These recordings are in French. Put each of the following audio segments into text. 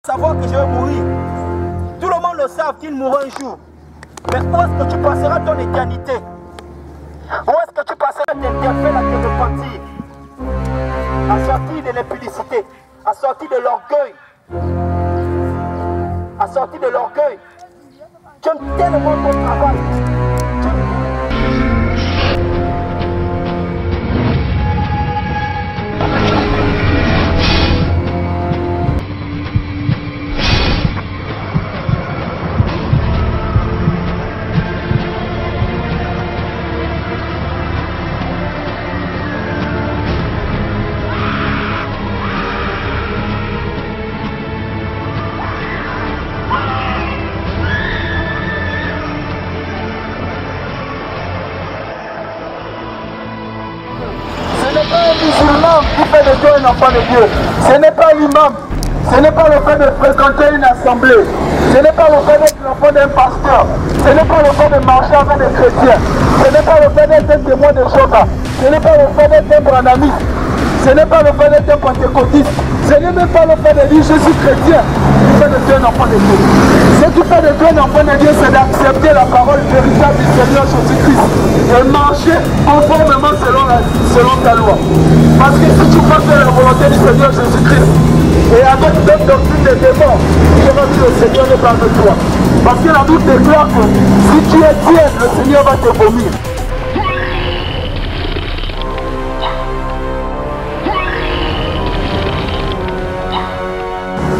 Savoir que je vais mourir. Tout le monde le sait qu'il mourra un jour. Mais où est-ce que tu passeras ton éternité? Où est-ce que tu passeras t'interpeller à te repentir? À sortir de l'impudicité, à sortir de l'orgueil. À sortir de l'orgueil. Tu aimes tellement ton travail. Qui fait de Dieu un enfant de Dieu. Ce n'est pas l'imam, ce n'est pas le fait de fréquenter une assemblée, ce n'est pas le fait d'être l'enfant d'un pasteur, ce n'est pas le fait de marcher avec des chrétiens, ce n'est pas le fait d'être un témoin de Jéhovah, ce n'est pas le fait d'être un branamiste, ce n'est pas le fait d'être un pentecôtiste, ce n'est même pas le fait de dire je suis chrétien qui fait de Dieu un enfant de Dieu. Ce qui fait de Dieu un enfant de Dieu, c'est d'accepter la parole véritable du Seigneur Jésus-Christ et marcher conformément selon ta loi. Parce que si tu passes la volonté du Seigneur Jésus-Christ et avec d'autres doctrines de démons, tu vas dire le Seigneur n'est pas avec toi. Parce que la Bible déclare que si tu es tiède, le Seigneur va te vomir.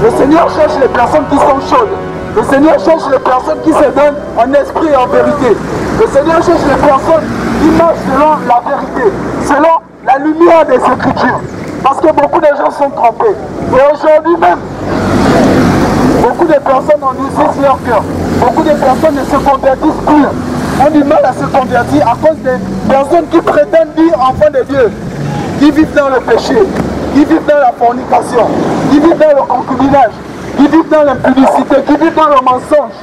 Le Seigneur cherche les personnes qui sont chaudes. Le Seigneur cherche les personnes qui se donnent en esprit et en vérité. Le Seigneur cherche les personnes qui marchent selon la vérité, selon la lumière des Écritures. Parce que beaucoup de gens sont trompés. Et aujourd'hui même, beaucoup de personnes endurcissent leur cœur. Beaucoup de personnes ne se convertissent plus. Ont du mal à se convertir à cause des personnes qui prétendent dire enfants de Dieu, qui vivent dans le péché, qui vivent dans la fornication, qui vivent dans le concubinage, qui vivent dans l'impudicité, qui vivent dans le mensonge.